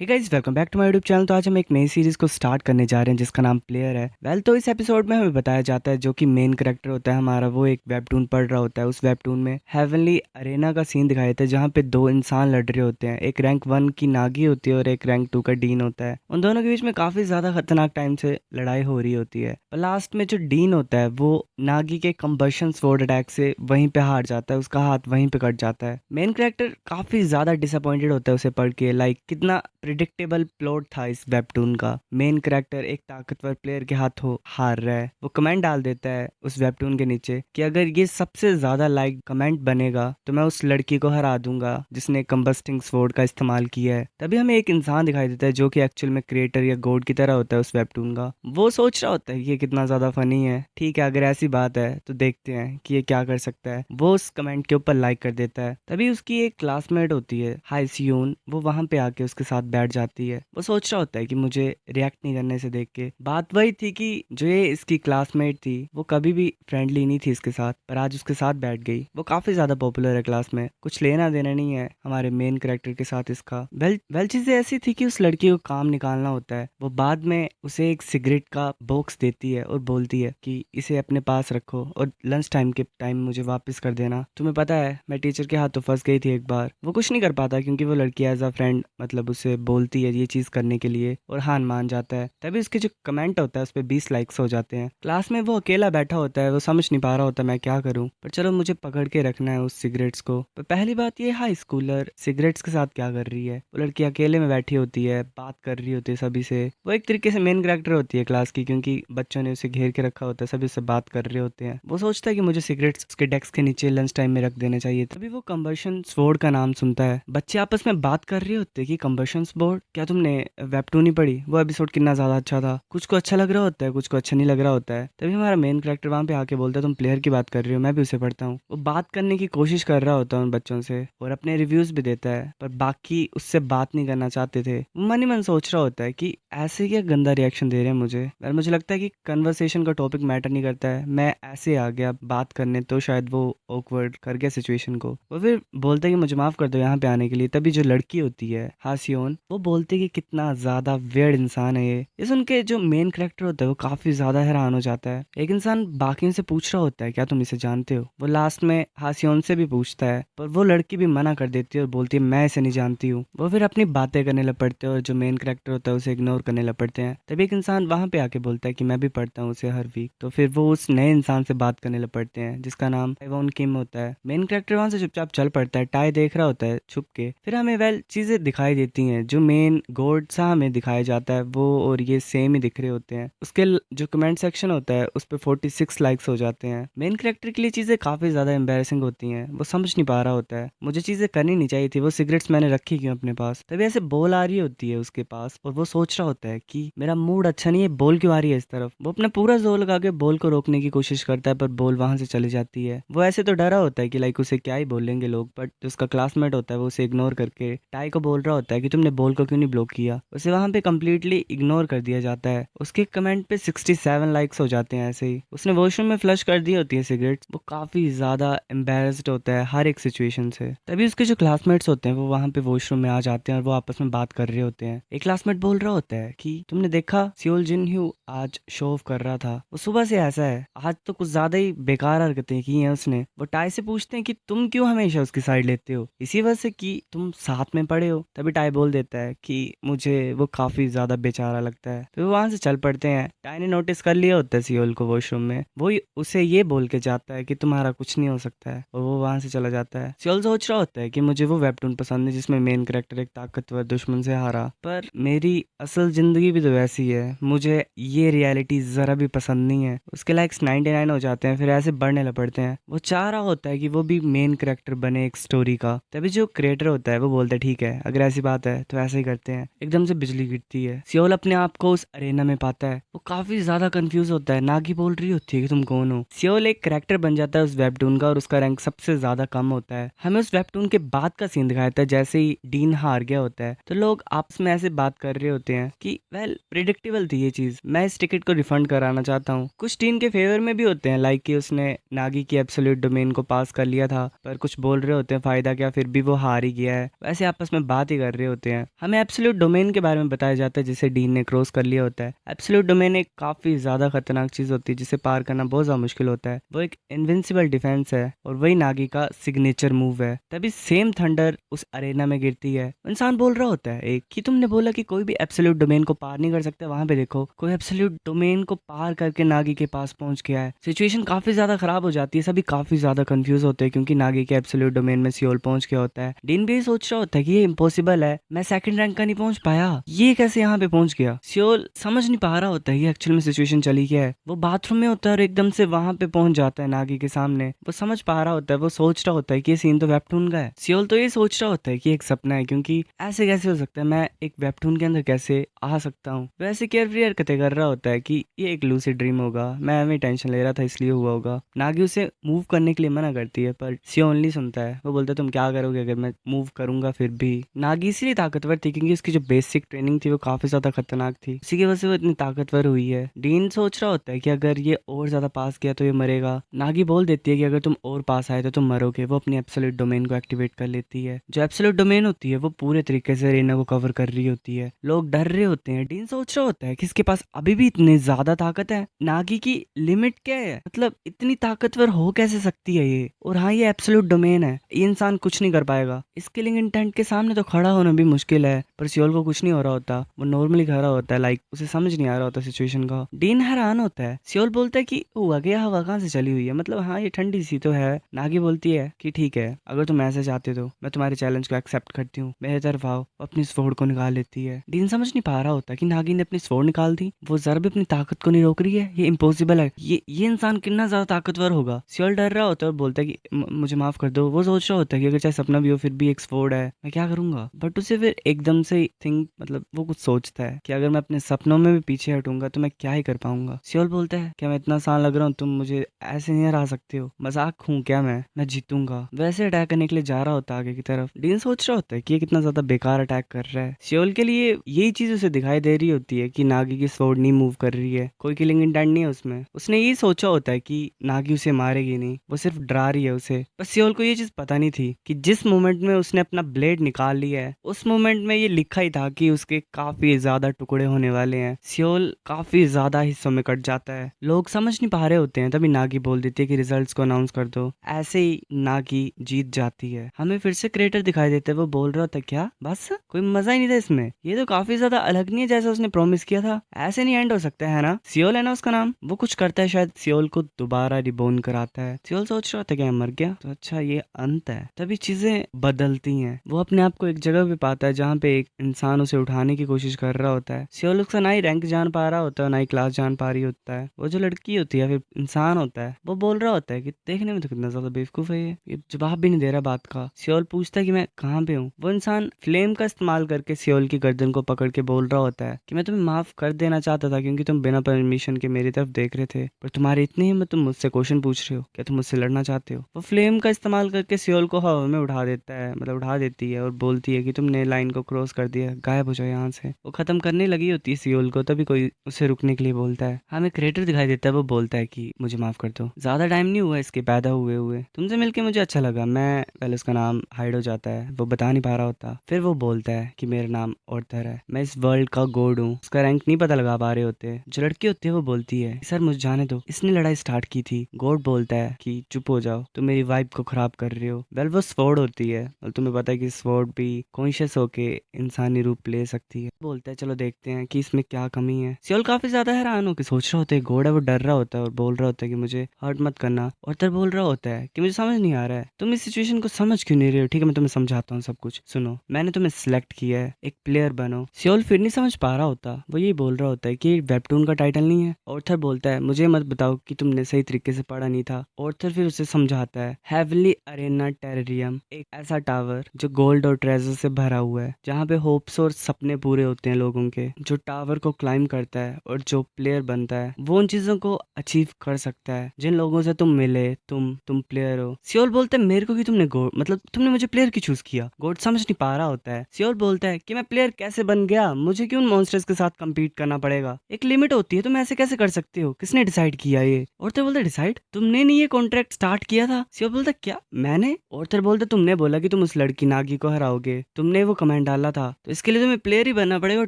Hey guys, welcome back to my YouTube channel. तो आज हम एक नई सीरीज को स्टार्ट करने जा रहे हैं जिसका नाम प्लेयर है। तो इस एपिसोड में हमें बताया जाता है जो कि मेन कैरेक्टर होता है हमारा, वो एक वेबटून पढ़ रहा होता है। उस वेबटून में हेवनली अरेना का सीन दिखाया था जहाँ पे दो इंसान लड़ रहे होते हैं। एक रैंक 1 की नागी होती है और एक रैंक 2 का डीन होता है। उन दोनों के बीच में काफी ज्यादा खतरनाक टाइम से लड़ाई हो रही होती है, पर लास्ट में जो डीन होता है वो नागी के कंबशन स्वॉर्ड अटैक से वहीं पे हार जाता है, उसका हाथ वहीं पे कट जाता है। मेन कैरेक्टर काफी ज्यादा डिसअपॉइंटेड होता है उसे पढ़ के। लाइक कितना प्रिडिक्टेबल प्लॉट था इस वेबटून का। मेन कैरेक्टर एक ताकतवर प्लेयर के हाथों हार रहा है। वो कमेंट डाल देता है उस वेबटून के नीचे कि अगर ये सबसे ज्यादा लाइक कमेंट बनेगा तो मैं उस लड़की को हरा दूंगा जिसने कंबस्टिंग स्वॉर्ड का इस्तेमाल किया है। तभी हमें एक इंसान दिखाई देता है जो कि एक्चुअल में क्रिएटर या गॉड की तरह होता है उस वेबटून का। वो सोच रहा होता है कि ये कितना ज्यादा फनी है। ठीक है, अगर ऐसी बात है तो देखते हैं कि ये क्या कर सकता है। वो उस कमेंट के ऊपर लाइक कर देता है। तभी उसकी एक क्लासमेट होती है हाई सियोन, वो वहां पे आके उसके साथ बैठ जाती है। वो सोच रहा होता है कि मुझे रिएक्ट नहीं करने से देख के। बात वही थी कि जो ये इसकी क्लासमेट थी वो कभी भी फ्रेंडली नहीं थी इसके साथ, पर आज उसके साथ बैठ गई। वो काफी ज्यादा पॉपुलर है क्लास में, कुछ लेना देना नहीं है हमारे मेन कैरेक्टर के साथ इसका। वेल चीजें ऐसी थी कि उस लड़की को काम निकालना होता है। वो बाद में उसे एक सिगरेट का बॉक्स देती है और बोलती है कि इसे अपने पास रखो और लंच टाइम के टाइम मुझे वापस कर देना। तुम्हें पता है मैं टीचर के हाथों फंस गई थी एक बार। वो कुछ नहीं कर पाता क्योंकि वो लड़की एज अ फ्रेंड मतलब उसे बोलती है ये चीज करने के लिए और हान मान जाता है। तभी उसके जो कमेंट होता है उस पर 20 लाइक्स हो जाते हैं। क्लास में वो अकेला बैठा होता है, वो समझ नहीं पा रहा होता मैं क्या करूं, पर चलो मुझे पकड़ के रखना है उस सिगरेट्स को। पर पहली बात ये, हाई स्कूलर सिगरेट्स के साथ क्या कर रही है? वो लड़की अकेले में बैठी होती है, बात कर रही होती है सभी से। वो एक तरीके से मेन कैरेक्टर होती है क्लास की क्योंकि बच्चों ने उसे घेर के रखा होता है, सभी उससे बात कर रहे होते हैं। वो सोचता है कि मुझे सिगरेट्स उसके डेस्क के नीचे लंच टाइम में रख देने चाहिए। तभी वो कंबशन स्वॉर्ड का नाम सुनता है। बच्चे आपस में बात कर रहे होते हैं कि कंबशन स्वॉर्ड, क्या तुमने वेबटून नहीं पढ़ी? वो एपिसोड कितना ज्यादा अच्छा था। कुछ को अच्छा लग रहा होता है, कुछ को अच्छा नहीं लग रहा होता है। तभी हमारा मेन कैरेक्टर वहां पे आके बोलता है तुम प्लेयर की बात कर रही हो, मैं भी उसे पढ़ता हूँ। वो बात करने की कोशिश कर रहा होता है उन बच्चों से और अपने रिव्यूज भी देता है, पर बाकी उससे बात नहीं करना चाहते थे। वो मन ही मन सोच रहा होता है कि ऐसे क्या गंदा रिएक्शन दे रहे हैं मुझे। और मुझे लगता है कि कन्वर्सेशन का टॉपिक मैटर नहीं करता है, मैं ऐसे आ गया बात करने तो शायद वो ऑकवर्ड कर गया सिचुएशन को। वो फिर बोलता है कि मुझे माफ कर दो यहाँ पे आने के लिए। तभी जो लड़की होती है हासियोन, वो बोलती है कि कितना ज्यादा वियर्ड इंसान है ये सुन के जो मेन कैरेक्टर होता है वो काफी ज्यादा हैरान हो जाता है। एक इंसान बाकियों से पूछ रहा होता है क्या तुम इसे जानते हो? वो लास्ट में हासियोन से भी पूछता है, पर वो लड़की भी मना कर देती है और बोलती है मैं इसे नहीं जानती हूँ। वो फिर अपनी बातें करने लग पड़ते हैं और जो मेन कैरेक्टर होता है उसे इग्नोर करने लग पड़ते हैं। तभी एक इंसान वहां पे आके बोलता है कि मैं भी पढ़ता हूँ उसे हर वीक। तो फिर वो उस नए इंसान से बात करने लग पड़ते हैं जिसका नाम एवोन किम होता है। मेन कैरेक्टर वहां से चुपचाप चल पड़ता है, टाई देख रहा होता है छुप के। फिर हमें वेल चीजें दिखाई देती हैं, जो मेन गॉड सा हमें दिखाया जाता है वो और ये सेम ही दिख रहे होते हैं। उसके जो कमेंट सेक्शन होता है उस पर 46 लाइक्स हो जाते हैं। मेन कैरेक्टर के लिए चीजें काफी ज्यादा एम्बेरसिंग होती हैं। वो समझ नहीं पा रहा होता है मुझे चीजें करनी नहीं चाहिए थी, वो सिगरेट्स मैंने रखी क्यों अपने पास। तभी ऐसे बोल आ रही होती है उसके पास और वो सोच रहा होता है कि मेरा मूड अच्छा नहीं है, बोल क्यों आ रही है इस तरफ। वो अपना पूरा जोर लगा के बोल को रोकने की कोशिश करता है पर बोल वहां से चली जाती है। वो ऐसे तो डरा होता है कि लाइक उसे क्या ही बोलेंगे लोग, बट जो उसका क्लासमेट होता है वो उसे इग्नोर करके टाई को बोल रहा होता है कि तुमने बोल को क्यों नहीं ब्लॉक किया। उसे वहां पे कंप्लीटली इग्नोर कर दिया जाता है। उसके कमेंट पे 67 लाइक्स हो जाते हैं। ऐसे ही उसने वॉशरूम में फ्लश कर दी होती है सिगरेट। वो काफी ज्यादा एम्बेरस्ड होता है हर एक सिचुएशन से। तभी उसके जो क्लासमेट्स होते हैं वो वहां पे वॉशरूम में आ जाते हैं और वो आपस में बात कर रहे होते हैं। एक क्लासमेट बोल रहा होता है कि तुमने देखा सियोल जिन ह्यू आज शो ऑफ कर रहा था, वो सुबह से ऐसा है, आज तो कुछ ज्यादा ही बेकार हरकतें की हैं उसने। वो टाई से पूछते हैं कि तुम क्यों हमेशा उसकी साइड लेते हो, इसी वजह से कि तुम साथ में पढ़े हो। तभी टाई बोल देता है कि मुझे वो काफी ज्यादा बेचारा लगता है। तो वो वहां से चल पड़ते हैं। टाई ने नोटिस कर लिया होता है सियोल को वॉशरूम में। उसे ये बोल के जाता है कि तुम्हारा कुछ नहीं हो सकता है और वो वहां से चला जाता है। सियोल सोच रहा होता है कि मुझे वो वेबटून पसंद है जिसमें मेन कैरेक्टर एक ताकतवर दुश्मन से हारा, पर मेरी असल जिंदगी भी तो वैसी है, मुझे ये रियलिटी जरा भी पसंद नहीं है। उसके लाइक्स 99 हो जाते हैं, फिर ऐसे बढ़ने लग पड़ते हैं। वो चाह रहा होता है कि वो भी मेन कैरेक्टर बने एक स्टोरी का। तभी जो क्रिएटर होता है वो बोलता है ठीक है, अगर ऐसी बात है तो ऐसे ही करते हैं। एकदम से बिजली गिरती है। सियोल अपने आप को उस अरेना में पाता है। वो काफी ज्यादा कंफ्यूज होता है, नागी बोल रही होती है कि तुम कौन हो। सियोल एक कैरेक्टर बन जाता है उस वेबटून का और उसका रैंक सबसे ज्यादा कम होता है। हमें उस वेबटून के बाद का सीन दिखाया था, जैसे ही डीन हार गया होता है तो लोग आपस में ऐसे बात कर रहे होते हैं कि वेल प्रिडिक्टेबल थी ये चीज, मैं इस टिकट को रिफंड कराना चाहता हूँ। कुछ टीम के फेवर में भी होते हैं, लाइक कि उसने नागी की एब्सोल्यूट डोमेन को पास कर लिया था, पर कुछ बोल रहे होते हैं फायदा क्या, फिर भी वो हार ही गया है। वैसे आपस में बात ही कर रहे होते हैं। हमें एब्सोल्यूट डोमेन के बारे में बताया जाता है जिसे डीन ने क्रॉस कर लिया होता है। एब्सोल्यूट डोमेन एक काफी ज्यादा खतरनाक चीज होती है जिसे पार करना बहुत ज्यादा मुश्किल होता है। वो एक इनविंसिबल डिफेंस है और वही नागी का सिग्नेचर मूव है। तभी सेम थंडर उस अरेना में गिरती है। इंसान बोल रहा होता है एक कि तुमने बोला कि कोई भी एब्सोल्यूट डोमेन को पार नहीं कर सकता, वहां पे देखो कोई एब्सोल्यूट डोमेन को पार करके नागी के पास पहुंच गया है। सिचुएशन काफी ज्यादा खराब हो जाती है, सभी काफी ज्यादा कंफ्यूज होते हैं क्योंकि नागी के एब्सोल्यूट डोमेन में सियोल पहुंच गया होता है। डीन भी सोच रहा होता है कि ये इम्पॉसिबल है, मैं सेकंड रैंक का नहीं पहुंच पाया, ये कैसे यहाँ पे पहुंच गया। सियोल समझ नहीं पा रहा होता है ये एक्चुअल में सिचुएशन चली क्या है। वो बाथरूम में होता है और एकदम से वहां पे पहुंच जाता है नागी के सामने। वो समझ पा रहा होता है, वो सोच रहा होता है कि ये सीन तो वेबटून का है। सियोल तो ये सोच रहा होता है कि एक सपना है, क्योंकि ऐसे कैसे हो सकता है, मैं एक वेबटून के अंदर कैसे आ सकता हूँ। वैसे केयरफ्री हरकतें कर रहा होता है कि ये एक लूसिड ड्रीम होगा, मैं हमें टेंशन ले रहा था इसलिए हुआ होगा। नागी उसे मूव करने के लिए मना करती है पर सियोल नहीं सुनता है। वो बोलता है तुम क्या करोगे अगर मैं मूव करूंगा फिर भी। नागी इसलिए ताकतवर थी क्योंकि उसकी जो बेसिक ट्रेनिंग थी वो काफी ज्यादा खतरनाक थी, इसी की वजह से वो इतनी ताकतवर हुई है। डीन सोच रहा होता है कि अगर ये और ज्यादा पास किया तो ये मरेगा। नागी बोल देती है कि अगर तुम और पास आए तो तुम मरोगे। वो अपनी एब्सोल्यूट डोमेन को एक्टिवेट कर लेती है। जो एब्सोल्यूट डोमेन होती है वो पूरे तरीके से रेना को कवर कर रही होती है। लोग डर रहे होते हैं। डीन सोच रहा होता है कि इसके पास अभी भी इतनी ज्यादा ताकत है, नागी की लिमिट क्या है, मतलब इतनी ताकतवर हो कैसे सकती है ये। और हाँ, ये एब्सोल्यूट डोमेन है, ये इंसान कुछ नहीं कर पाएगा। इस किलिंग इंटेंट के सामने तो खड़ा होना भी मुश्किल है। पर सियोल को कुछ नहीं हो रहा होता, वो नॉर्मली खड़ा होता है, लाइक उसे समझ नहीं आ रहा होता सिचुएशन का। डीन हैरान होता है। सियोल बोलता है कि हुआ क्या, हवा कहाँ से चली हुई है, मतलब हाँ ये ठंडी सी तो है। नागी बोलती है कि ठीक है, अगर तुम ऐसे चाहते तो मैं तुम्हारे चैलेंज को एक्सेप्ट करती हूँ, मेरे तरफ आओ। अपनी स्वॉर्ड को निकाल लेती है। डीन समझ नहीं पा रहा होता कि नागी ने अपनी स्वॉर्ड निकाल दी, वो जरा भी अपनी ताकत को नहीं रोक रही है, ये इम्पॉसिबल है। ये इंसान कितना ज्यादा ताकतवर होगा। सियोल डर रहा होता है और बोलता है कि मुझे माफ कर दो। वो सोच रहा होता है कि अगर चाहे सपना भी हो फिर भी एक स्वॉर्ड है, मैं क्या करूंगा। बट उसे फिर एकदम से थिंक, मतलब वो कुछ सोचता है कि अगर मैं अपने सपनों में भी पीछे हटूंगा तो मैं क्या ही कर पाऊंगा। सियोल बोलता है क्या मैं इतना आसान लग रहा हूँ, तुम मुझे ऐसे नहीं हरा सकते हो, मजाक हूँ क्या मैं जीतूंगा। वैसे अटैक करने के लिए जा रहा होता है आगे की तरफ। डीन सोच रहा होता है कि ये कितना ज्यादा बेकार अटैक कर रहा है। सियोल के लिए यही चीज उसे दिखाई दे रही होती है कि नागी की स्वॉर्ड नहीं मूव कर रही है, कोई किलिंग इंटेंट नहीं है उसमें। उसने ये सोचा होता है कि नागी उसे मारेगी नहीं, वो सिर्फ डरा रही है उसे। पर सियोल को ये चीज पता नहीं थी कि जिस मोमेंट में उसने अपना ब्लेड निकाल लिया है उस मोमेंट में ये लिखा ही था कि उसके काफी ज्यादा टुकड़े होने वाले हैं। सियोल काफी ज्यादा हिस्सों में कट जाता है। लोग समझ नहीं पा रहे होते हैं, तभी नागी बोल देती है कि रिजल्ट्स को अनाउंस कर दो। ऐसे ही नागी जीत जाती है। हमें फिर से क्रिएटर दिखाई देते हैं। वो बोल रहा था क्या बस कोई मजा ही नहीं था इसमें, ये तो काफी ज्यादा अलग नहीं है जैसा उसने प्रॉमिस किया था, ऐसे नहीं एंड हो सकता है ना। सियोल है ना उसका नाम। वो कुछ करता है, शायद सियोल को दोबारा रिबोर्न कराता है। सियोल सोच रहा था क्या मर गया तो अच्छा ये अंत है। तभी चीजें बदलती हैं। वो अपने आप को एक जगह पे पाता है जहाँ पे एक इंसान उसे उठाने की कोशिश कर रहा होता है। सियोल उसका ना ही रैंक जान पा रहा होता है ना ही क्लास जान पा रही होता है। वो जो लड़की होती है फिर इंसान होता है, वो बोल रहा होता है कि देखने में तो कितना ज्यादा बेवकूफ है ये जवाब भी नहीं दे रहा बात का। सियोल पूछता है कि मैं कहाँ पे हूँ। वो इंसान फ्लेम का इस्तेमाल करके सियोल की गर्दन को पकड़ के बोल रहा होता है कि मैं तुम्हें माफ कर देना चाहता था क्योंकि तुम बिना परमिशन के मेरी तरफ देख रहे थे, पर तुम्हारी इतनी हिम्मत, तुम मुझसे क्वेश्चन पूछ रहे हो, क्या तुम मुझसे लड़ना चाहते हो। वो फ्लेम का इस्तेमाल करके सियोल को हवा में उठा देता है, मतलब उठा देती है और बोलती है कि तुमने लाइन को क्रॉस कर दिया, गायब हो जाओ यहाँ से। वो खत्म करने लगी होती है सियोल को, तभी कोई उसे रुकने के लिए बोलता है। हमें क्रिएटर दिखाई देता है। वो बोलता है कि मुझे माफ कर दो, ज्यादा टाइम नहीं हुआ इसके पैदा हुए हुए, तुमसे मिलके मुझे अच्छा लगा। मैं पहले उसका नाम हाइड हो जाता है, वो बता नहीं पा रहा होता। फिर वो बोलता है कि मेरा नाम ऑर्थर है, मैं इस वर्ल्ड का गॉड हूँ। उसका रैंक नहीं पता लगा पा रहे होते। जो लड़की होती है वो बोलती है सर मुझे जाने दो, इसने लड़ाई स्टार्ट की थी। गॉड बोलता है कि चुप हो जाओ, तुम मेरी वाइब को खराब कर रहे हो। वेल वो स्वॉर्ड होती है और तुम्हें पता है कि स्वॉर्ड भी कॉन्शियस होके इंसानी रूप ले सकती है। बोलता है चलो देखते हैं कि इसमें क्या कमी है। सियोल काफी ज्यादा हैरान हो के सोच रहा होता है गॉड है, वो डर रहा होता है और बोल रहा होता है कि मुझे हर्ट मत करना। ऑर्थर बोल रहा होता है कि मुझे समझ नहीं आ रहा है, तुम इस सिचुएशन को समझ क्यों नहीं रहे हो। ठीक है मैं तुम्हें समझाता हूँ सब कुछ, सुनो। मैंने तुम्हें सिलेक्ट किया है, एक प्लेयर बनो। सियोल फिर नहीं समझ पा रहा होता। वो यही बोल रहा होता है कि वेबटून का टाइटल नहीं है। ऑर्थर बोलता है मुझे मत बताओ कि तुमने सही तरीके से पढ़ा नहीं था। ऑर्थर फिर उसे समझाता है हेवनली अरेना टेरेरियम एक ऐसा टावर जो गोल्ड और ट्रेजर से भरा हुआ है, जहाँ पे होप्स और सपने पूरे होते हैं लोगों के। जो टावर को क्लाइम करता है और जो प्लेयर बनता है वो उन चीजों को अचीव कर सकता है जिन लोगों से तुम मिले। तुम प्लेयर हो। सियोल बोलता है मेरे को कि तुमने गोड, मतलब तुमने मुझे प्लेयर की चूज किया। गोड समझ नहीं पा रहा होता है। सियोल बोलता है कि मैं प्लेयर कैसे बन गया, मुझे क्यों मॉन्स्टर्स के साथ कम्पीट करना पड़ेगा, एक लिमिट होती है, तुम ऐसे कैसे कर सकते हो, किसने डिसाइड किया ये। ऑर्थर बोलता डिसाइड, तुमने नहीं ये कॉन्ट्रैक्ट स्टार्ट किया था। सियोल बोलता क्या मैंने। ऑर्थर बोलता तुमने बोला कि तुम उस लड़की नागी को हराओगे, तुमने वो कमांड डाला था, तो इसके लिए तुम्हें प्लेयर ही बनना पड़ेगा और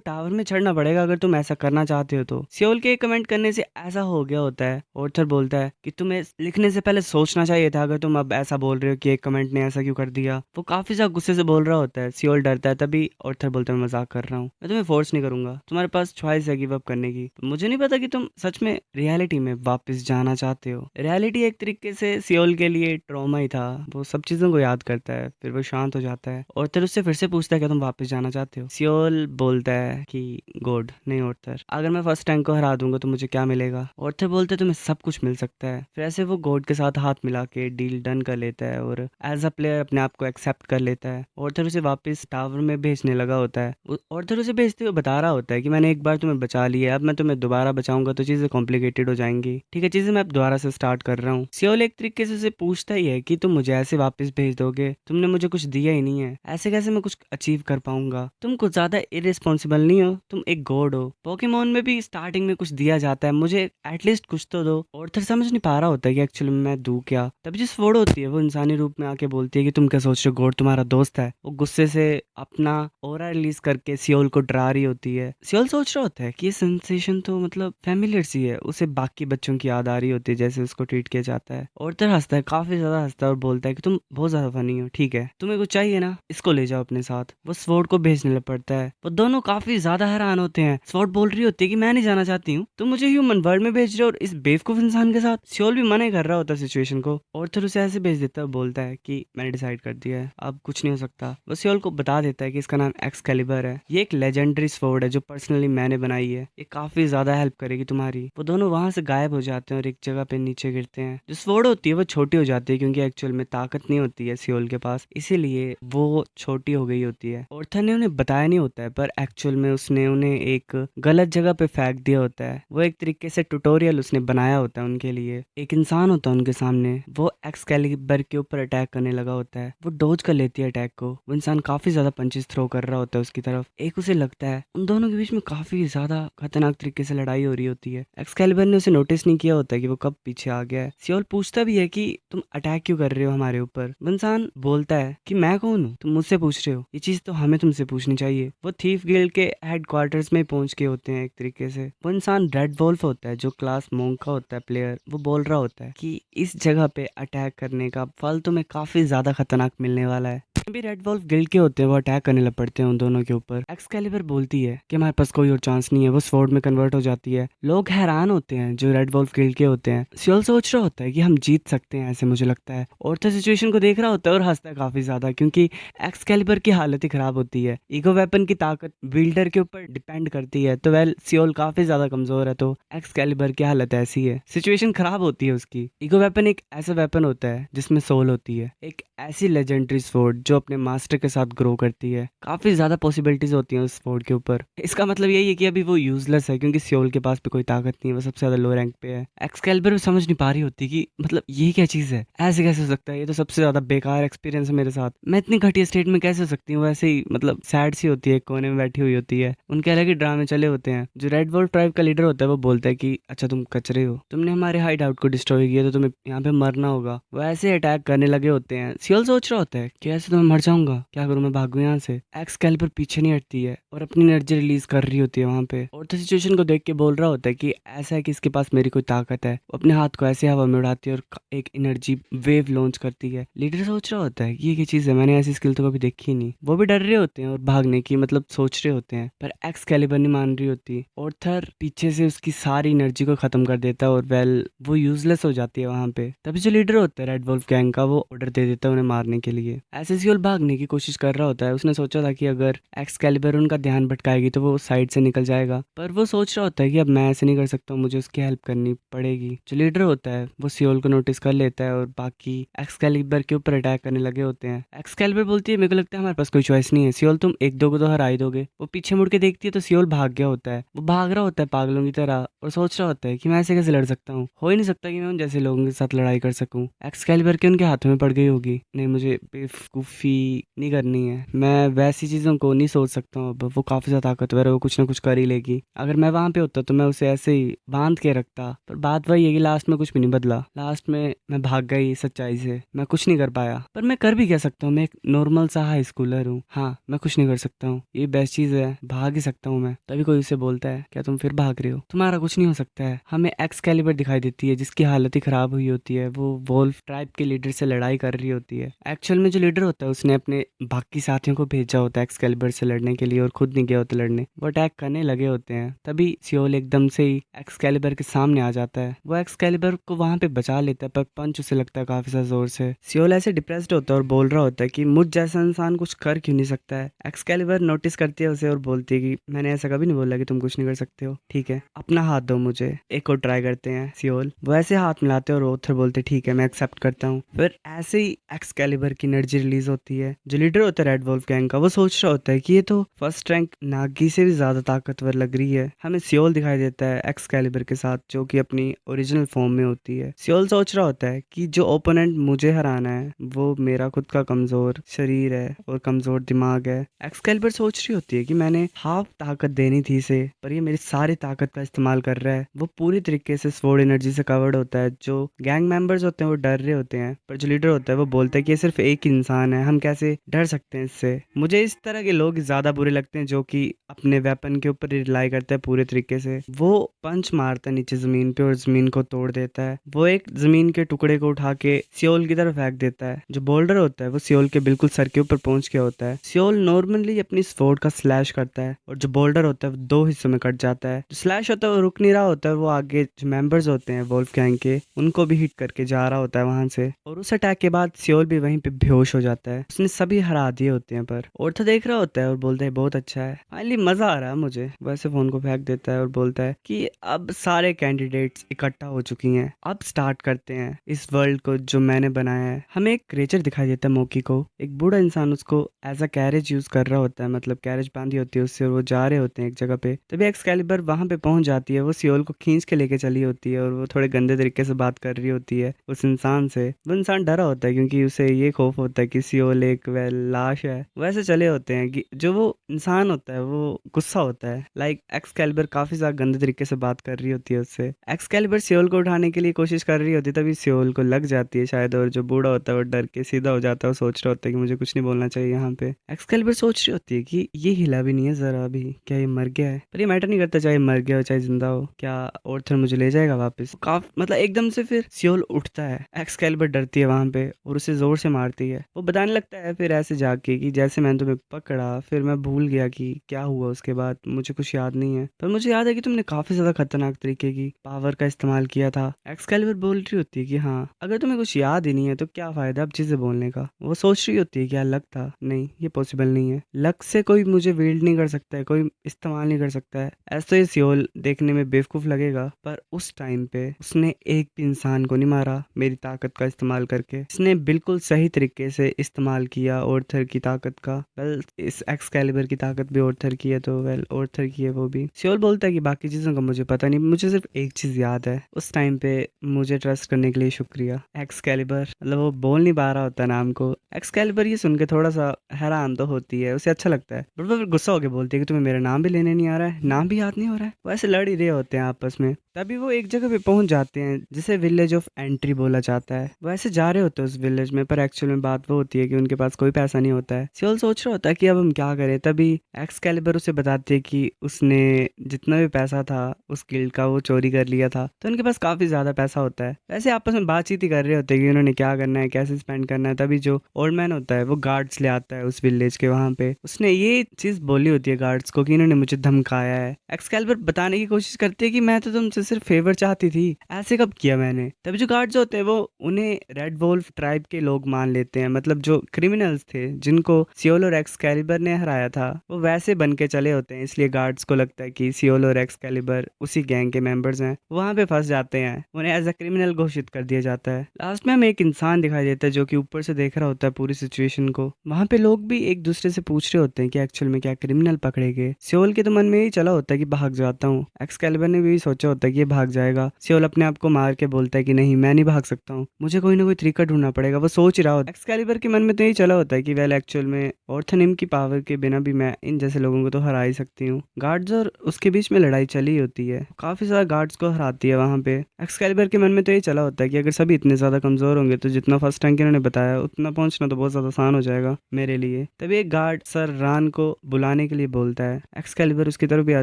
टावर में चढ़ना पड़ेगा अगर तुम ऐसा करना चाहते हो तो। सियोल के कमेंट करने से ऐसा हो गया होता है। ऑर्थर बोलता है कि तुम्हें लिखने से पहले सोचना चाहिए था, अगर तुम अब ऐसा बोल रहे हो कि एक कमेंट ने ऐसा क्यों कर दिया। वो काफी ज्यादा गुस्से से बोल रहा होता है। सियोल डरता है, तभी ऑर्थर बोलता है मैं मजाक कर रहा हूँ, मैं तुम्हें फोर्स नहीं करूंगा, तुम्हारे पास चॉइस है गिव अप करने की। तो मुझे नहीं पता कि तुम सच में रियलिटी में वापस जाना चाहते हो। रियलिटी एक तरीके से सियोल के लिए ट्रॉमा ही था। वो सब चीजों को याद करता है, फिर वो शांत हो जाता है। ऑर्थर उससे फिर से पूछता है कि तुम वापस जाना चाहते हो। सियोल बोलता है कि गॉड नहीं ऑर्थर, अगर मैं फर्स्ट रैंक को हरा दूंगा तो मुझे क्या मिलेगा। ऑर्थर बोलते तुम्हें सब कुछ मिल सकता है। फिर ऐसे वो गॉड के साथ हाथ मिला के डील डन कर लेता है और एज अ प्लेयर अपने आप को एक्सेप्ट कर लेता है। ऑर्थर उसे वापस टावर में भेजने लगा होता है। ऑर्थर उसे भेजते हुए बता रहा होता है कि मैंने एक बार तुम्हें बचा लिया, अब मैं तुम्हें दोबारा बचाऊंगा तो चीजें कॉम्प्लिकेटेड हो जाएंगी। ठीक है, चीजें मैं अब दोबारा से स्टार्ट कर रहा हूँ। सियोल एक तरीके से उसे पूछता ही है कि तुम मुझे ऐसे वापस भेज दोगे, तुमने मुझे कुछ दिया ही नहीं है, ऐसे कैसे मैं कुछ अचीव कर पाऊंगा। तुम कुछ ज्यादा इरेस्पॉन्सिबल नहीं हो, तुम एक गॉड हो। पोकेमोन में भी स्टार्टिंग में कुछ दिया जाता है, मुझे एटलीस्ट कुछ तो दो। ऑर्थर समझ नहीं पा रहा होता है कि एक्चुअली मैं दूं क्या। तभी जो स्वॉर्ड होती है वो इंसानी रूप में आके बोलती है कि तुम क्या सोच रहे हो, गॉड तुम्हारा दोस्त है। वो गुस्से से अपना ऑरा रिलीज करके सियोल को डरा रही होती है। सियोल सोच रहा होता है कि ये सेंसेशन तो मतलब फैमिलियर सी है, उसे बाकी बच्चों की याद आ रही होती है जैसे उसको ट्रीट किया जाता है। ऑर्थर हंसता है, काफी ज्यादा हंसता है और बोलता है कि तुम बहुत ज्यादा फनी हो, ठीक है तुम्हें कुछ चाहिए ना, इसको ले जाओ अपने साथ। वो स्वॉर्ड को भेजने लग पड़ता है। वो दोनों काफी ज्यादा हैरान होते हैं। स्वॉर्ड बोल रही होती है कि मैं नहीं जाना चाहती हूँ, तुम मुझे ह्यूमन वर्ल्ड में भेज रहे हो और इस बेवकूफ इंसान के साथ। सियोल भी मना कर रहा होता है सिचुएशन को। ऑर्थर उसे ऐसे भेज देता है, बोलता है कि मैंने डिसाइड कर दिया है, अब कुछ नहीं हो सकता। वो सियोल को बता देता है कि इसका नाम एक्सकैलिबर है, ये एक लेजेंडरी स्वॉर्ड है जो पर्सनली मैंने बनाई है, ये काफी ज्यादा हेल्प करेगी तुम्हारी। वो दोनों वहां से गायब हो जाते हैं और एक जगह पे नीचे गिरते हैं। जो स्वॉर्ड होती है वो छोटी हो जाती है क्योंकि एक्चुअल में ताकत नहीं होती है सियोल के पास, इसीलिए वो छोटी हो गई होती है। ऑर्थर ने उन्हें बताया नहीं होता है, पर एक्चुअल में उसने उन्हें एक गलत जगह पे फेंक दिया होता है। वो एक तरीके से ट्यूटोरियल उसने बनाया होता है उनके लिए। एक इंसान होता है उनके सामने, वो एक्सकैलिबर के ऊपर अटैक करने लगा होता है। वो डोज कर लेती है अटैक को। वो इंसान काफी ज्यादा पंचेस थ्रो कर रहा होता है उसकी तरफ। एक उसे लगता है उन दोनों के बीच में काफी ज्यादा खतरनाक तरीके से लड़ाई हो रही होती है। एक्सकैलिबर ने उसे नोटिस नहीं किया होता है कि वो कब पीछे आ गया है। सियोल पूछता भी है कि तुम अटैक क्यों कर रहे हो हमारे ऊपर। वो इंसान बोलता है कि मैं कौन हूँ, तुम मुझसे पूछ रहे हो, ये चीज तो हमें तुमसे पूछनी चाहिए। वो थीफ गिल्ड के हेडक्वार्टर्स में पहुंच के होते हैं एक तरीके से। वो इंसान रेड वोल्फ होता है जो क्लास मोंक का होता है प्लेयर। वो बोल रहा होता है कि इस जगह पे अटैक करने का फल तुम्हें काफी ज्यादा खतरनाक मिलने वाला है। भी रेड वोल्फ गिल्ड के होते हैं वो अटैक करने लग पड़ते हैं उन दोनों के ऊपर। एक्सकैलिबर बोलती है कि हमारे पास कोई और चांस नहीं है। वो स्वॉर्ड में कन्वर्ट हो जाती है। लोग हैरान होते हैं जो रेड वोल्फ गिल्ड के होते हैं। सियोल सोच रहा होता है कि हम जीत सकते हैं ऐसे मुझे लगता है। ऑर्थर सिचुएशन को देख रहा होता है और हंसता है काफी ज्यादा क्योंकि एक्सकैलिबर की हालत ही खराब होती है। ईगो वेपन की ताकत बिल्डर के ऊपर डिपेंड करती है, तो वेल सियोल काफी ज्यादा कमजोर है, तो एक्सकैलिबर की हालत ऐसी है, सिचुएशन खराब होती है उसकी। ईगो वेपन एक ऐसा वेपन होता है जिसमें सोल होती है, एक ऐसी लेजेंडरी स्वॉर्ड जो अपने मास्टर के साथ ग्रो करती है। काफी ज्यादा पॉसिबिलिटीज होती हैं उस स्वॉर्ड के ऊपर। इसका मतलब यही है कि अभी वो यूजलेस है क्योंकि सियोल के पास भी कोई ताकत नहीं है, वो सबसे ज्यादा लो रैंक पे है। एक्सकैलिबर भी समझ नहीं पा रही होती कि मतलब ये क्या चीज है, ऐसे कैसे हो सकता है, ये तो सबसे ज्यादा बेकार एक्सपीरियंस है मेरे साथ, मैं इतनी घटिया स्टेट में कैसे हो सकती हूँ। वैसे ही मतलब सैड सी होती है, कोने में बैठी हुई होती है। उनके अलग ही ड्रामे चले होते हैं। जो रेड वोल्फ ट्राइब का लीडर होता है वो बोलता है कि अच्छा तुम कचरे हो, तुमने हमारे हाइड आउट को डिस्ट्रॉय किया तो तुम्हें यहाँ पे मरना होगा। वो ऐसे अटैक करने लगे होते हैं। सियोल सोच रहा होता है कि ऐसे तो मैं मर जाऊंगा, क्या करूं मैं, भागूं यहाँ से। एक्सकैलिबर पीछे नहीं हटती है और अपनी एनर्जी रिलीज कर रही होती है वहां पे। और तो सिचुएशन को देख के बोल रहा होता है कि ऐसा है कि इसके पास मेरी कोई ताकत है। वो अपने हाथ को ऐसे हवा में उड़ाती है और एक एनर्जी वेव लॉन्च करती है। लीडर सोच रहा होता है कि ये क्या चीज है, मैंने ऐसी स्किल तो कभी देखी ही नहीं। वो भी डर रहे होते हैं और भागने की मतलब सोच रहे होते हैं, पर एक्सकैलिबर नहीं मान रही होती। ऑर्थर पीछे से उसकी सारी एनर्जी को खत्म कर देता है और वेल वो यूजलेस हो जाती है वहां पे। तभी जो लीडर होता है रेड वोल्फ गैंग का, वो ऑर्डर दे देता है उन्हें मारने के लिए। ऐसे सियोल भागने की कोशिश कर रहा होता है। उसने सोचा था कि अगर एक्सकैलिबर उनका ध्यान भटकाएगी तो वो साइड से निकल जाएगा, पर वो सोच रहा होता है कि अब मैं ऐसे नहीं कर सकता हूँ, मुझे उसकी हेल्प करनी पड़ेगी। जो लीडर होता है वो सियोल को नोटिस कर लेता है और बाकी एक्सकैलिबर के ऊपर अटैक करने लगे होते हैं। एक्सकैलिबर बोलती है मेरे को लगता है हमारे पास कोई चॉइस नहीं है, सियोल तुम एक दो को तो हरा ही दोगे। वो पीछे मुड़ के देखती है तो सियोल भाग गया होता है। वो भाग रहा होता है पागलों की तरह और सोच रहा होता है कि मैं ऐसे कैसे लड़ सकता हूँ, हो ही नहीं सकता कि मैं उन जैसे लोगों के साथ लड़ाई कर सकूं। एक्सकैलिबर के उनके हाथों में पड़ गई होगी। नहीं, मुझे बेवकूफ बेवकूफ़ी नहीं करनी है, मैं वैसी चीज़ों को नहीं सोच सकता हूँ। अब वो काफ़ी ज़्यादा ताकतवर है, वो कुछ ना कुछ कर ही लेगी। अगर मैं वहाँ पे होता तो मैं उसे ऐसे ही बांध के रखता, पर बात वही है कि लास्ट में कुछ भी नहीं बदला। लास्ट में मैं भाग गई सच्चाई से, मैं कुछ नहीं कर पाया। पर मैं कर भी क्या सकता हूँ, मैं एक नॉर्मल सा हाई स्कूलर हूँ। हाँ, मैं कुछ नहीं कर सकता हूँ, ये बेस्ट चीज़ है, भाग ही सकता हूँ मैं। तभी कोई उसे बोलता है क्या तुम फिर भाग रहे हो, तुम्हारा कुछ नहीं हो सकता है। हमें एक्सकैलिबर दिखाई देती है जिसकी हालत ही खराब हुई होती है, वो वोल्फ ट्राइब के लीडर से लड़ाई कर रही होती है। एक्चुअल में जो लीडर होता है उसने अपने बाकी साथियों को भेजा होता है एक्सकैलिबर से लड़ने के लिए, और खुद नहीं गया होता लड़ने। वो अटैक करने लगे होते हैं, तभी सियोल एकदम से ही एक्सकैलिबर के सामने आ जाता है। वो एक्सकैलिबर को वहां पे बचा लेता है, पर पंच उसे लगता है काफी ज्यादा जोर से। सियोल ऐसे डिप्रेस्ड होता है और बोल रहा होता है कि मुझ जैसा इंसान कुछ कर क्यों नहीं सकता है। एक्सकैलिबर नोटिस करती है उसे और बोलती है कि मैंने ऐसा कभी नहीं बोला कि तुम कुछ नहीं कर सकते हो, ठीक है अपना हाथ दो मुझे, एक और ट्राई करते हैं। सियोल वो ऐसे हाथ मिलाते हैं और ओथर बोलते ठीक है मैं एक्सेप्ट करता हूँ। फिर ऐसे ही एक्सकैलिबर की एनर्जी रिलीज होती है। जो लीडर होता है रेड वोल्फ गैंग का, वो सोच रहा होता है कि ये तो फर्स्ट रैंक नागी से भी ज्यादा ताकतवर लग रही है। हमें सियोल दिखाई देता है एक्सकैलिबर के साथ, जो कि अपनी ओरिजिनल फॉर्म में होती है। सियोल सोच रहा होता है कि जो ओपोनेंट मुझे हराना है वो मेरा खुद का कमजोर शरीर है और कमजोर दिमाग है। एक्सकैलिबर सोच रही होती है कि मैंने हाफ ताकत देनी थी इसे, पर ये मेरी सारी ताकत का इस्तेमाल कर रहा है। वो पूरी तरीके से स्वॉर्ड एनर्जी से कवर्ड होता है। जो गैंग मेंबर्स होते हैं वो डर रहे होते हैं, पर जो लीडर होता है वो बोलता है कि ये सिर्फ एक इंसान है, हम कैसे डर सकते हैं इससे। मुझे इस तरह के लोग ज्यादा बुरे लगते हैं जो कि अपने वेपन के ऊपर रिलाई करते हैं पूरे तरीके से। वो पंच मारता है नीचे जमीन पे और जमीन को तोड़ देता है। वो एक जमीन के टुकड़े को उठा के सियोल की तरफ फेंक देता है। जो बोल्डर होता है वो सियोल के बिल्कुल सर के ऊपर पहुंच गया होता है। सियोल नॉर्मली अपनी स्वॉर्ड का स्लैश करता है और जो बोल्डर होता है वो दो हिस्सों में कट जाता है। जो स्लैश होता है वो रुक नहीं रहा होता है, वो आगे जो मेंबर्स होते हैं वोल्फ गैंग के उनको भी हिट करके जा रहा होता है वहां से। और उस अटैक के बाद सियोल भी वहीं पे बेहोश हो जाता है। उसने सभी हरा दिए होते हैं, पर औरथा देख रहा होता है और बोलता है बहुत अच्छा है, फाइनली मजा आ रहा है मुझे। वैसे फोन को फेंक देता है और बोलता है कि अब सारे कैंडिडेट्स इकट्ठा हो चुकी हैं, अब स्टार्ट करते हैं इस वर्ल्ड को जो मैंने बनाया है। हमें एक क्रिएचर दिखाई देता है मोकी को, एक बूढ़ा इंसान उसको एज अ कैरेज यूज कर रहा होता है, मतलब कैरेज बांधी होती है उससे और वो जा रहे होते हैं एक जगह पे। तभी एक्सकैलिबर वहां पे पहुंच जाती है, वो सियोल को खींच के लेके चली होती है और वो थोड़े गंदे तरीके से बात कर रही होती है उस इंसान से। वो इंसान डरा होता है क्योंकि उसे ये खौफ होता है कि सियोल एक लाश है। वैसे चले होते हैं कि जो वो इंसान होता है वो गुस्सा होता है, लाइक एक्सकैलिबर काफी ज्यादा गंदे तरीके से बात कर रही होती है उससे। एक्सकैलिबर सियोल को उठाने के लिए कोशिश कर रही होती है, तभी सियोल को लग जाती है शायद, और जो बूढ़ा होता है वो डर के सीधा हो जाता है। वो सोच रहा होता है कि मुझे कुछ नहीं बोलना चाहिए यहाँ पे। एक्सकैलिबर सोच रही होती है कि ये हिला भी नहीं है जरा भी, क्या ये मर गया है? पर ये मैटर नहीं करता, चाहे मर गया हो चाहे जिंदा हो, क्या ऑर्थर मुझे ले जाएगा वापस? काफ मतलब एकदम से फिर सियोल उठता है। एक्सकैलिबर डरती है वहां पे और उसे जोर से मारती है। वो बताने लगता है फिर ऐसे जाके कि जैसे मैंने तुम्हें पकड़ा फिर मैं भूल गया कि क्या हुआ उसके बाद, मुझे कुछ याद नहीं है, पर मुझे याद है कि तुमने काफी ज्यादा खतरनाक तरीके की पावर का इस्तेमाल किया था। एक्सकैलिबर बोल रही होती है कि हाँ, अगर तुम्हें कुछ याद ही नहीं है तो क्या फायदा अब चीजें बोलने का। वो सोच रही होती है क्या लक था? नहीं, ये पॉसिबल नहीं है, लक से कोई मुझे वेल्ड नहीं कर सकता है, कोई इस्तेमाल नहीं कर सकता है। ऐसे तो ये सियोल देखने में बेवकूफ लगेगा, पर उस टाइम पे उसने एक भी इंसान को नहीं मारा मेरी ताकत का इस्तेमाल करके। इसने बिल्कुल सही तरीके से इस्तेमाल किया ऑर्थर की ताकत का। वेल, इस एक्सकैलिबर की ताकत भी ऑर्थर की है तो वेल ऑर्थर की है वो भी। सियोल बोलता है कि बाकी चीजों का मुझे पता नहीं, मुझे सिर्फ एक चीज याद है, उस टाइम पे मुझे ट्रस्ट करने के लिए शुक्रिया। एक्सकैलिबर मतलब वो बोल नहीं पा रहा होता नाम को। एक्सकैलिबर ये सुन के थोड़ा सा हैरान तो होती है, उसे अच्छा लगता है, बट वो फिर गुस्सा होकर बोलती है कि तुम्हें मेरा नाम भी लेने नहीं आ रहा है, नाम भी याद नहीं हो रहा है। वैसे लड़ ही रहे होते हैं आपस में। तभी वो एक जगह पे पहुंच जाते हैं जिसे विलेज ऑफ एंट्री बोला जाता है। वैसे जा रहे होते हैं उस विलेज में, पर एक्चुअल में बात वो होती है कि उनके पास कोई पैसा नहीं होता है। सियोल सोच रहा होता है कि अब हम क्या करें, तभी एक्सकैलिबर उसे बताती है कि उसने जितना भी पैसा था उस गिल्ड का वो चोरी कर लिया था, तो उनके पास काफी ज्यादा पैसा होता है। वैसे आपस में बातचीत ही कर रहे होते हैं कि उन्होंने क्या करना है, कैसे स्पेंड करना है। तभी जो ओल्ड मैन होता है वो गार्ड्स ले आता है उस विलेज के वहां पे। उसने ये चीज बोली होती है गार्ड्स को कि इन्होंने मुझे धमकाया है। एक्सकैलिबर बताने की कोशिश करती है कि मैं तो तुमसे सिर्फ फेवर चाहती थी, ऐसे कब किया मैंने। तभी जो गार्ड्स होते हैं वो उन्हें रेड वोल्फ ट्राइब के लोग मान लेते हैं, मतलब जो क्रिमिनल्स थे जिनको सियोल और एक्सकैलिबर ने हराया था वो वैसे बन के चले होते हैं। इसलिए गार्ड्स को लगता है कि सियोल और एक्सकैलिबर उसी गैंग के मेंबर्स हैं। वहां पे फंस जाते हैं, उन्हें एज अ क्रिमिनल घोषित कर दिया जाता है। लास्ट में हमें एक इंसान दिखाई देता है जो कि ऊपर से देख रहा होता है पूरी सिचुएशन को। वहां पे लोग भी एक दूसरे से पूछ रहे होते हैं कि एक्चुअल में क्या क्रिमिनल पकड़े गए। सियोल के तो मन में यही चला होता है कि भाग जाता हूँ। एक्सकैलिबर ने भी सोचा होता है कि ये भाग जाएगा। सियोल अपने आप को मार के बोलता है कि नहीं, मैं नहीं भाग सकता हूँ, मुझे कोई ना कोई तरीका ढूंढना पड़ेगा। वो सोच रहा होता है, एक्सकैलिबर के मन में तो यही चला होता है कि वेल एक्चुअल में ऑर्थनिम की पावर के बिना भी मैं इन जैसे लोगों को तो हरा ही सकती हूँ। गार्ड्स और उसके बीच में लड़ाई चली होती है, काफी सारा गार्ड्स को हराती है वहां पे। एक्सकैलिबर के मन में तो यही चला होता है कि अगर सभी इतने ज्यादा कमजोर होंगे तो जितना फर्स्ट रैंक इन्होंने बताया उतना पहुंचना तो बहुत ज्यादा आसान हो जाएगा मेरे लिए। तभी एक गार्ड सर रान को बुलाने के लिए बोलता है। एक्सकैलिबर उसकी तरफ भी आ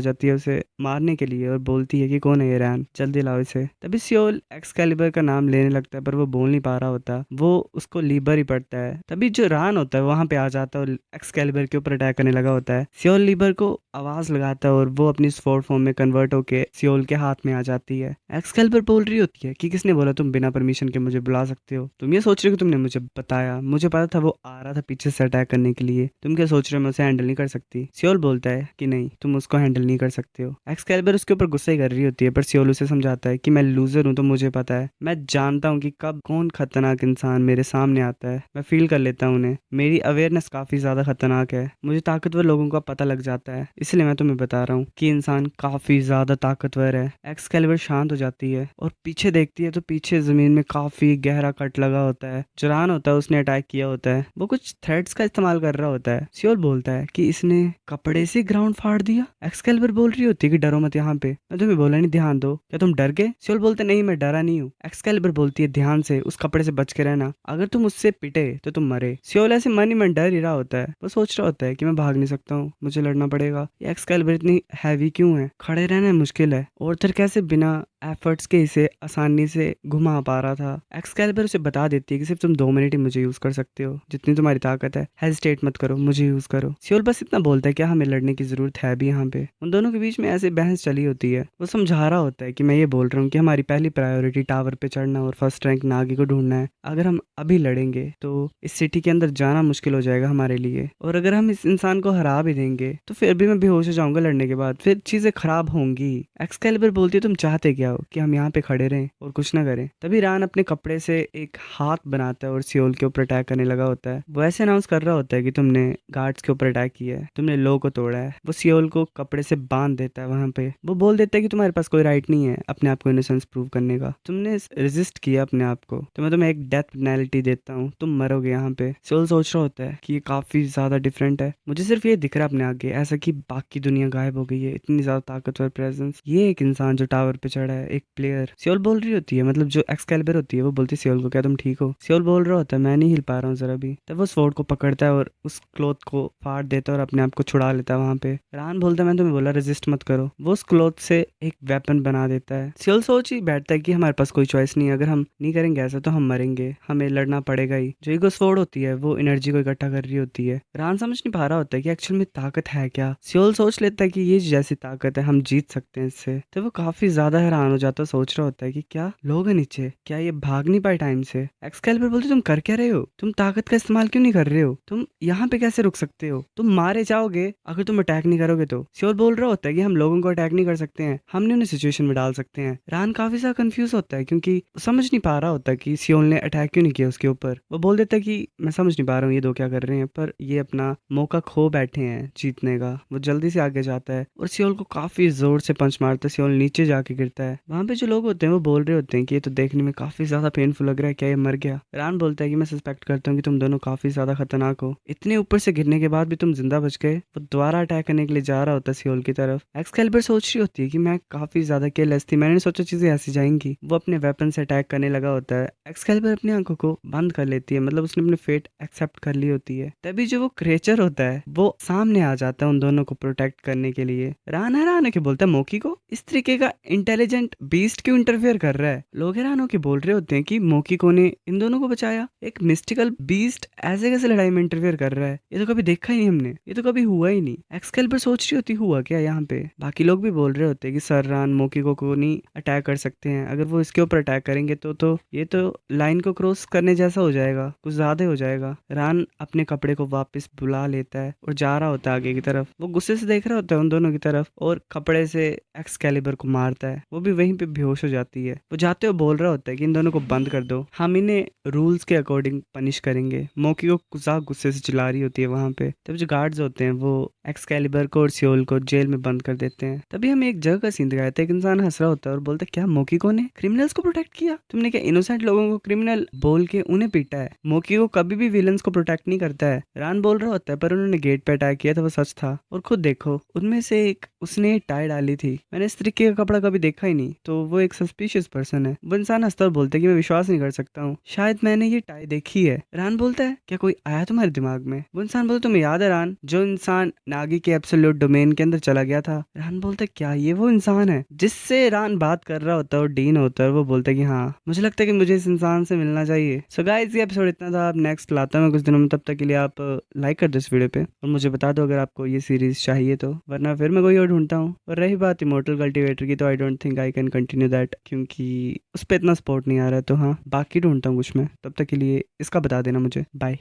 जाती है उसे मारने के लिए और बोलती है कि कौन है ये रैन, जल्दी लाओ इसे। तभी सियोल एक्सकैलिबर का नाम लेने लगता है पर वो बोल नहीं पा रहा होता, वो उसको लीबर ही पड़ता है। तभी जो रान होता है वहां पे आ जाता है और एक्सकैलिबर के ऊपर अटैक करने लगा होता है। सियोल लीबर को आवाज लगाता है और वो अपनी स्वॉर्ड फॉर्म में कन्वर्ट होके सियोल के हाथ में आ जाती है। एक्सकैलिबर बोल रही होती है कि किसने बोला तुम बिना परमिशन के मुझे बुला सकते हो, तुम ये सोच रहे हो कि तुमने मुझे बताया, मुझे पता था वो आ रहा था पीछे से अटैक करने के लिए, तुम क्या सोच रहे हो मैं उसे हैंडल नहीं कर सकती। सियोल बोलता है कि नहीं, तुम उसको हैंडल नहीं कर सकते हो। एक्सकैलिबर उसके ऊपर गुस्से कर रही होती है पर सियोल उसे समझाता है कि मैं लूजर हूँ तो मुझे पता है, मैं जानता हूँ कि कब कौन खतरनाक इंसान मेरे सामने आता है, मैं फील कर लेता हूँ उन्हें, मेरी अवेयरनेस काफी ज्यादा खतरनाक है, मुझे ताकतवर लोगों का पता लग जाता है, इसलिए मैं तुम्हें बता रहा हूँ कि इंसान काफी ज्यादा ताकतवर है। एक्सकैलिबर शांत हो जाती है और पीछे देखती है तो पीछे जमीन में काफी गहरा कट लगा होता है। जुरान होता है उसने अटैक किया होता है, वो कुछ थ्रेड्स का इस्तेमाल कर रहा होता है। सियोल बोलता है कि इसने कपड़े से ग्राउंड फाड़ दिया। एक्सकैलिबर बोल रही होती है कि डरो मत, यहाँ पे मैं तुम्हें बोला नहीं ध्यान दो, क्या तुम डर गए। सियोल बोलते नहीं मैं डरा नहीं हूँ। एक्सकैलिबर बोलती है ध्यान से उस कपड़े से बच के रहना, अगर तुम उससे पिटे तो तुम मरे। सियोल ऐसे मन ही मन डर ही रहा होता है, वो सोच रहा होता है कि मैं भाग नहीं सकता हूँ, मुझे लड़ना पड़ेगा। ये एक्सकैलिबर इतनी हैवी क्यों है, खड़े रहना मुश्किल है, ऑर्थर कैसे बिना एफर्ट्स के इसे आसानी से घुमा पा रहा था। एक्सकैलिबर उसे बता देती है कि सिर्फ तुम 2 मिनट ही मुझे यूज कर सकते हो, जितनी तुम्हारी ताकत है, हेजिटेट मत करो, मुझे यूज करो। सियोल बस इतना बोलता है क्या हमें लड़ने की जरूरत है भी। यहाँ पे उन दोनों के बीच में ऐसे बहस चली होती है, वो समझा रहा होता है कि मैं ये बोल रहा हूँ कि हमारी पहली प्रायोरिटी टावर पे चढ़ना और फर्स्ट रैंक नागी को ढूंढना है। अगर हम अभी लड़ेंगे तो इस सिटी के अंदर जाना मुश्किल हो जाएगा हमारे लिए, और अगर हम इस इंसान को हरा भी देंगे तो फिर भी मैं बेहोश हो जाऊंगा लड़ने के बाद, फिर चीजें खराब होंगी। एक्सकैलिबर बोलती है तुम चाहते क्या हो, कि हम यहाँ पे खड़े रहें और कुछ ना करें। तभी रान अपने कपड़े से एक हाथ बनाता है और सियोल के ऊपर अटैक करने लगा होता है। वो ऐसे अनाउंस कर रहा होता है कि तुमने गार्ड्स के ऊपर अटैक किया है, तुमने लो को तोड़ा है। वो सियोल को कपड़े से बांध देता है वहां पे। वो बोल देता है कि तुम्हारे पास कोई राइट नहीं है अपने आप को इनोसेंस प्रूव करने का, तुमने रेजिस्ट किया अपने आप को, तो मैं तुम्हें एक डेथ पेनल्टी देता हूँ, तुम मरोगे यहाँ पे। सियोल सोच रहा होता है कि ये काफी ज्यादा डिफरेंट है, मुझे सिर्फ ये दिख रहा है अपने आगे, ऐसा कि बाकी दुनिया गायब हो गई है, इतनी ज्यादा ताकतवर प्रेजेंस, ये एक इंसान जो टावर पे चढ़ा है, एक प्लेयर। सियोल बोल रही होती है, मतलब जो एक्सकैलिबर होती है वो बोलती है सियोल को क्या तुम ठीक हो। सियोल बोल रहा होता है मैं नहीं हिल पा रहा हूँ जरा भी। तब वो स्वॉर्ड को पकड़ता है और उस क्लॉथ को फाड़ देता है और अपने आप को छुड़ा लेता है वहां पे। रान बोलता है मैंने तुम्हें बोला रेजिस्ट मत करो, वो उस क्लॉथ से एक वेपन बना देता है। सियोल सोच ही बैठता है कि हमारे पास कोई चॉइस नहीं है, अगर हम नहीं करेंगे ऐसा तो हम मरेंगे, हमें लड़ना पड़ेगा ही। जो ईगो स्वॉर्ड होती है वो एनर्जी को इकट्ठा कर रही होती है। रान समझ नहीं पा रहा होता है कि एक्चुअल में ताकत है क्या। सियोल सोच लेता है कि ये जैसी ताकत है हम जीत सकते हैं इससे, तो वो काफी ज्यादा हैरान हो जाता है, सोच रहा होता है कि क्या लोग हैं नीचे, क्या ये भाग नहीं पाए टाइम से। एक्सकैलिबर बोलते तुम कर क्या रहे हो, तुम ताकत का इस्तेमाल क्यों नहीं कर रहे हो, तुम यहाँ पे कैसे रुक सकते हो, तुम मारे जाओगे अगर तुम अटैक नहीं करोगे तो। सियोल बोल रहा होता है कि हम लोगों को अटैक नहीं कर सकते हैं, हमने उन्हें सिचुएशन में डाल सकते हैं। रान काफी ज्यादा कंफ्यूज होता है क्योंकि समझ नहीं पा रहा होता कि सियोल ने अटैक क्यों नहीं किया उसके ऊपर। वो बोल देता है कि मैं समझ नहीं पा रहा हूँ ये दो क्या कर रहे हैं, पर ये अपना मौका खो बैठे हैं जीतने का। वो जल्दी से आगे जाता है और सियोल को काफी जोर से पंच मारता है, सियोल नीचे जाके गिरता है। वहां पे जो लोग होते हैं वो बोल रहे होते हैं कि ये तो देखने में काफी ज्यादा पेनफुल लग रहा है, क्या ये मर गया। रान बोलता है कि मैं सस्पेक्ट करता हूँ कि तुम दोनों काफी ज्यादा खतरनाक हो, इतने ऊपर से गिरने के बाद भी तुम जिंदा बच गए। वो दोबारा अटैक करने के लिए जा रहा होता है सियोल की तरफ। एक्सकैलिबर सोच रही होती है कि मैं काफी ज्यादा केयरलेस थी, मैंने सोचा चीजें ऐसी जाएंगी। वो अपने वेपन से अटैक करने लगा होता है। एक्सकैलिबर अपनी आंखों को बंद कर लेती है, मतलब उसने अपनी फेट एक्सेप्ट कर ली होती है। तभी जो वो क्रिएचर होता है वो सामने आ जाता है उन दोनों को प्रोटेक्ट करने के लिए। रान हैरान होकर बोलता है मोकी को इस तरीके का इंटेलिजेंट बीस्ट क्यों इंटरफेयर कर रहा है। लोग हैरान होकर बोल रहे होते हैं कि मोकीको ने इन दोनों को बचाया, एक मिस्टिकल बीस्ट ऐसे कैसे लड़ाई में इंटरफेयर कर रहा है, ये तो कभी देखा ही नहीं हमने, ये तो कभी हुआ ही नहीं। एक्सकैलिबर सोच रही होती हुआ क्या यहाँ पे। बाकी लोग भी बोल रहे होते हैं कि सर रान मोकीको को नहीं अटैक कर सकते हैं, अगर वो इसके ऊपर अटैक करेंगे तो ये तो लाइन को क्रॉस करने जैसा हो जाएगा, कुछ ज्यादा हो जाएगा। रान अपने कपड़े को वापस बुला लेता है और जा रहा होता है आगे की तरफ। वो गुस्से से देख रहा होता है उन दोनों की तरफ और कपड़े से एक्सकैलिबर को मारता है। वो भी वहीं पे बेहोश हो जाती है। वो जाते हुए बोल रहा होता है कि इन दोनों को बंद कर दो, हम इन्हें रूल्स के अकॉर्डिंग पनिश करेंगे। मोकी को कुछ गुस्से से चिल्ला रही होती है वहां पे। तब जो गार्ड्स होते हैं वो एक्सकैलिबर को और सियोल को जेल में बंद कर देते हैं। तभी हमें एक जगह का सीन दिखाया था, एक इंसान हंस रहा होता है और बोलता है क्या मोकीको ने क्रिमिनल्स को प्रोटेक्ट किया? तुमने क्या इनोसेंट लोगों को क्रिमिनल बोल के उन्हें पीटा है? मोकीको कभी भी विलन्स को प्रोटेक्ट नहीं करता है। रान बोल रहा होता है पर उन्होंने गेट पे अटैक किया था वो सच था। और खुद देखो उनमें से एक उसने टाई डाली थी, मैंने इस तरीके का कपड़ा कभी देखा ही नहीं, तो वो एक सस्पिशियस पर्सन है। वो इंसान हंसता और बोलता है कि मैं विश्वास नहीं कर सकता हूँ, शायद मैंने ये टाई देखी है। रान बोलता है क्या कोई आया तुम्हारे दिमाग में? वो इंसान बोलता तुम्हें याद है रान, जो इंसान नागी के एब्सोल्यूट डोमेन के अंदर चला गया था? रान बोलता है क्या ये वो इंसान है जिससे रान बात कर रहा होता है और डीन होता है? वो बोलता है कि हाँ, मुझे लगता है कि मुझे इस इंसान से मिलना चाहिए। सो गाइस ये एपिसोड इतना था, अब नेक्स्ट लाता हूं मैं कुछ दिनों में। तब तक के लिए आप लाइक कर दो इस वीडियो पे और मुझे बता दो अगर आपको ये सीरीज चाहिए तो, वरना फिर मैं कोई और ढूंढता हूँ। और रही बात इमोर्टल कल्टीवेटर की, तो I don't think I can continue that, क्योंकि उस पर इतना सपोर्ट नहीं आ रहा है। तो हाँ, बाकी ढूंढता हूँ कुछ मैं। तब तक के लिए इसका बता देना मुझे। बाय।